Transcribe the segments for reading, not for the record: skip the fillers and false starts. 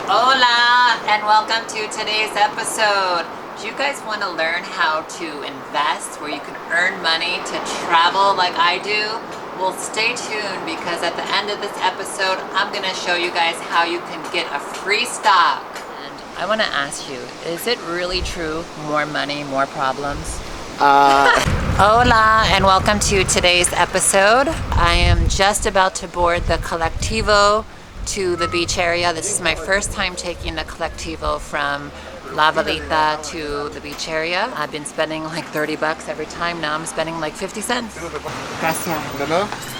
Hola and welcome to today's episode. Do you guys want to learn how to invest where you can earn money to travel like I do? Well, stay tuned because at the end of this episode, I'm going to show you guys how you can get a free stock. And I want to ask you, is it really true? More money, more problems? Hola and welcome to today's episode. I am just about to board the Colectivo to the beach area. This is my first time taking the Colectivo from La Valita to the beach area. I've been spending like 30 bucks every time. Now I'm spending like 50 cents. Gracias.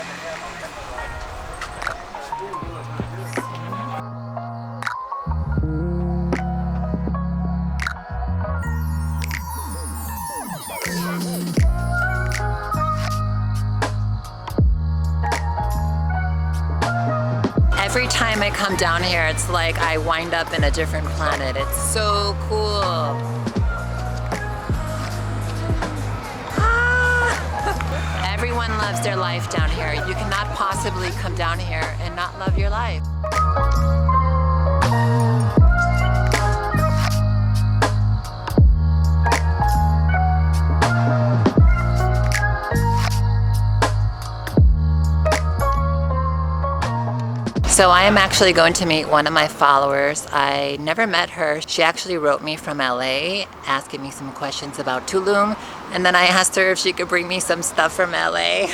Every time I come down here, it's like I wind up in a different planet. It's so cool. Everyone loves their life down here. You cannot possibly come down here and not love your life. So I am actually going to meet one of my followers. I never met her. She actually wrote me from LA asking me some questions about Tulum, and then I asked her if she could bring me some stuff from LA.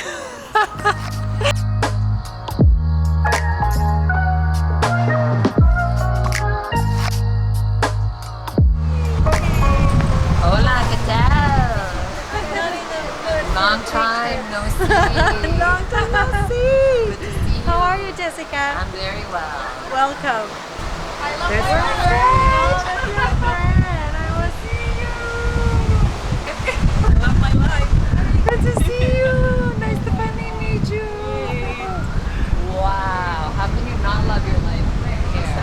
Hola, ¿qué tal? Long time no see. Long time no see. How are you, Jessica? I'm very well. Welcome. I love There's my friend. I will see you. I love my life. Good to see you. Nice to finally meet you. Wow. How can you not love your life here?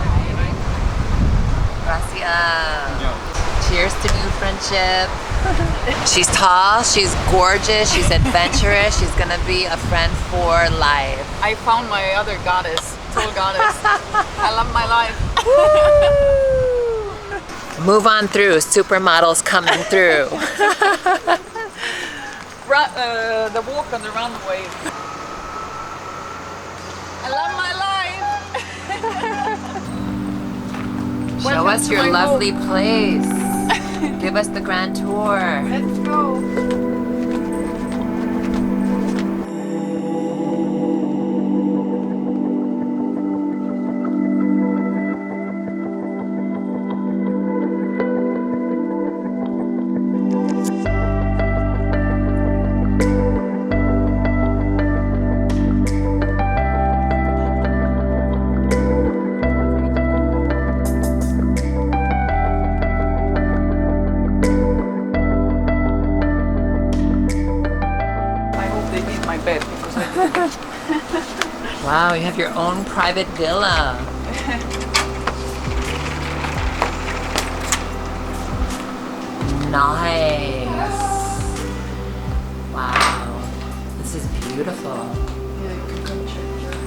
Gracias. Cheers to new friendship. She's tall, she's gorgeous, she's adventurous, she's gonna be a friend for life. I found my other goddess, total goddess. I love my life. Move on through, supermodels coming through. The walk on the runway. I love my life. Show us your lovely place. Give us the grand tour. Let's go. Wow, you have your own private villa. Nice. Wow, this is beautiful. Yeah, you can come check it out.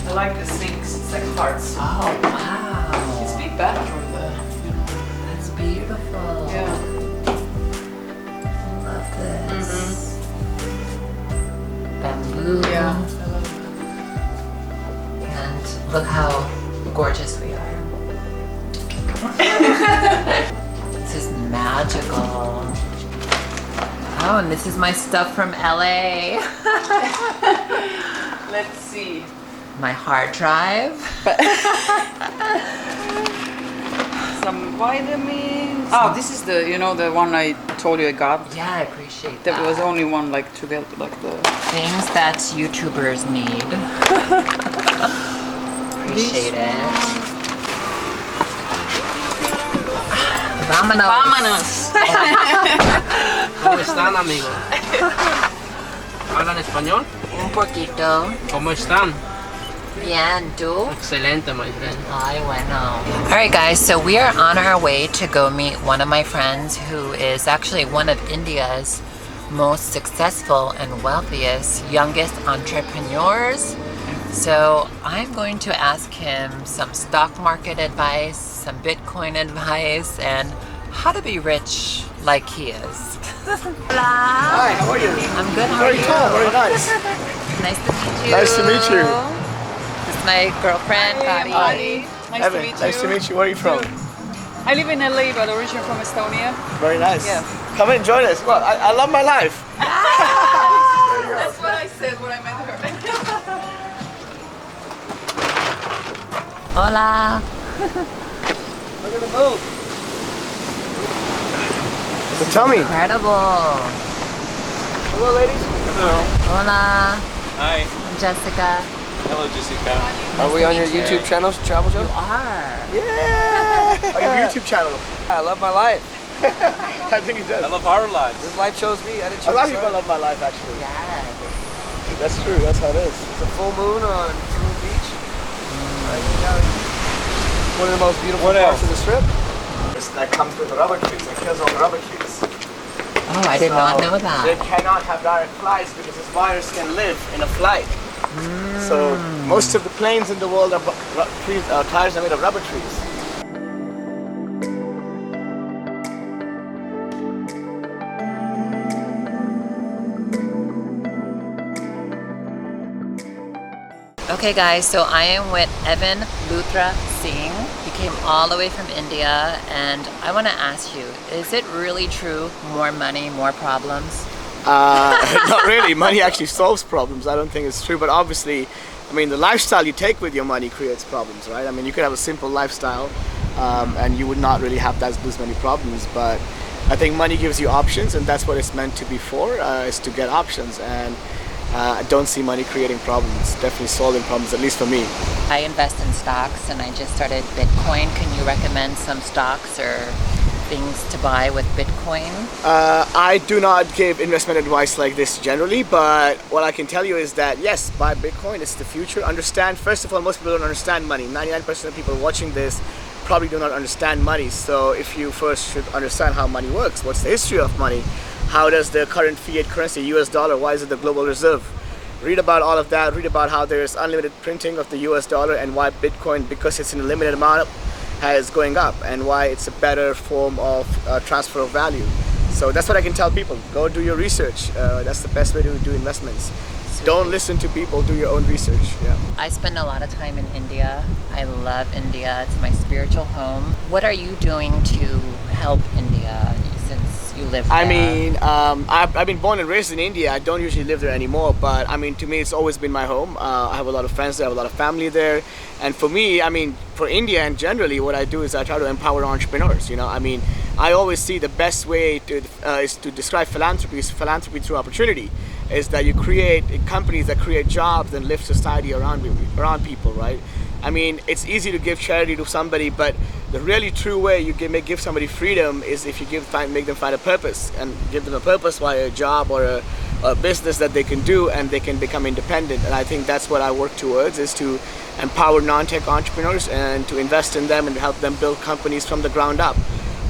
I like the six parts. Oh, wow. It's a big bathroom there. That's beautiful. Yeah. Love this. Bamboo. Yeah, I love it. And look how gorgeous we are. This is magical. Oh, and this is my stuff from LA. Let's see. My hard drive. Some vitamins. Oh, this is the the one I told you I got. Yeah, I appreciate that. There was only one like to get like the things that YouTubers need. Appreciate it. Vámonos. Vámonos. ¿Cómo están, amigos? ¿Hablan español? Un poquito. ¿Cómo están? Bien, ¿tú? Excelente, my friend. Ay, bueno. Alright guys, so we are on our way to go meet one of my friends who is actually one of India's most successful and wealthiest, youngest entrepreneurs. So I'm going to ask him some stock market advice, some Bitcoin advice, and how to be rich like he is. Hi, how are you? I'm good, how are Very you? tall, very nice. Nice to meet you. Nice to meet you. This is my girlfriend, Patty. Nice Evan, to meet you. nice to meet you. Where are you from? I live in LA, but originally from Estonia. Very nice. Yeah. Come in, join us. Well, I love my life. That's what I said when I met her. Hola. Look at the boat. So tell me. Incredible. Hello, ladies. Hello. Hola. Hi. I'm Jessica. Hello, Jessica. Are we on your YouTube channel, Travel Joe? You are. Yeah. On your YouTube channel. I love my life. I think he does. I love our lives. This life chose me. I didn't A choose lot of this people life. love my life, actually. Yes. That's true. That's how it is. It's a full moon on Tulum Beach. One of the most beautiful What parts else? of the strip. That comes with the rubber trees. It kills all the rubber trees. Oh, I did not know They that. cannot have direct flights because this virus can live in a flight. So most of the planes in the world are tires are made of rubber trees. Okay guys, so I am with Evan Luthra Singh. He came all the way from India, and I want to ask you, is it really true, more money, more problems? Not really. Money actually solves problems. I don't think it's true, but obviously, I mean, the lifestyle you take with your money creates problems, right? I mean, you could have a simple lifestyle, and you would not really have those many problems. But I think money gives you options, and that's what it's meant to be for, is to get options. And I don't see money creating problems. It's definitely solving problems, at least for me. I invest in stocks, and I just started Bitcoin. Can you recommend some stocks or things to buy with Bitcoin? I do not give investment advice like this generally, but what I can tell you is that yes, buy Bitcoin, it's the future. Understand, first of all, most people don't understand money. 99% of people watching this probably do not understand money. So if you first should understand how money works, what's the history of money, how does the current fiat currency, US dollar, why is it the global reserve? Read about all of that, read about how there's unlimited printing of the US dollar and why Bitcoin, because it's in a limited amount, is going up, and why it's a better form of transfer of value. So that's what I can tell people. Go do your research. That's the best way to do investments. Don't listen to people, do your own research. Yeah. I spend a lot of time in India. I love India. It's my spiritual home. What are you doing to help India since you live there? I mean, I've been born and raised in India. I don't usually live there anymore, but I mean, to me, it's always been my home. I have a lot of friends there, I have a lot of family there. And for me, I mean, for India and generally, what I do is I try to empower entrepreneurs. You know, I mean, I always see the best way to is to describe philanthropy is philanthropy through opportunity. Is that you create companies that create jobs and lift society around people, right? I mean, it's easy to give charity to somebody, but the really true way you give somebody freedom is if you make them find a purpose, and give them a purpose via a job or a business that they can do, and they can become independent. And I think that's what I work towards, is to empower non-tech entrepreneurs and to invest in them and help them build companies from the ground up.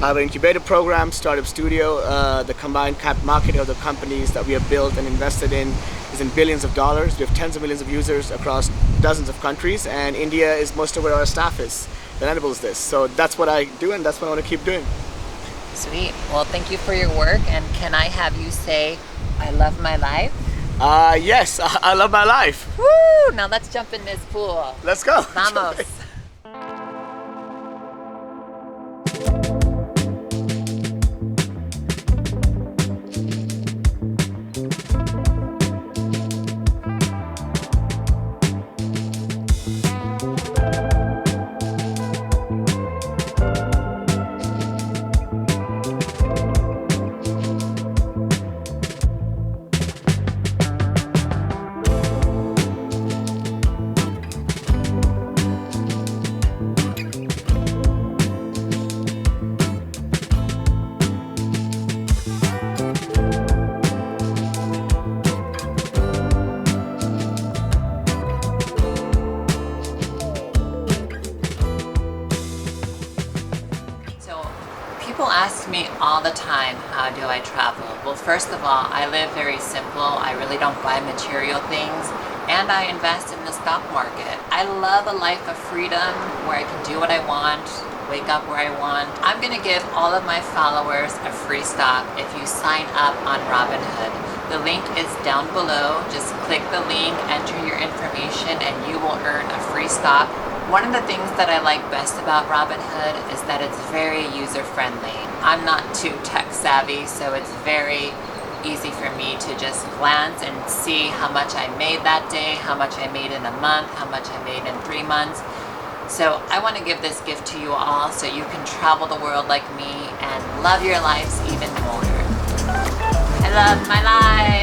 I have an incubator program, startup studio. The combined cap market of the companies that we have built and invested in is in billions of dollars. We have tens of millions of users across dozens of countries, and India is most of where our staff is that enables this. So that's what I do, and that's what I want to keep doing. Sweet. Well, thank you for your work. And can I have you say, I love my life? Yes, I love my life. Woo! Now let's jump in this pool. Let's go. Vamos. me all the time, how do I travel? Well, first of all, I live very simple. I really don't buy material things, and I invest in the stock market. I love a life of freedom where I can do what I want, wake up where I want. I'm gonna give all of my followers a free stock if you sign up on Robinhood. The link is down below. Just click the link, enter your information, and you will earn a free stock. One of the things that I like best about Robinhood is that it's very user-friendly. I'm not too tech savvy, so it's very easy for me to just glance and see how much I made that day, how much I made in a month, how much I made in 3 months. So I want to give this gift to you all so you can travel the world like me and love your lives even more. I love my life.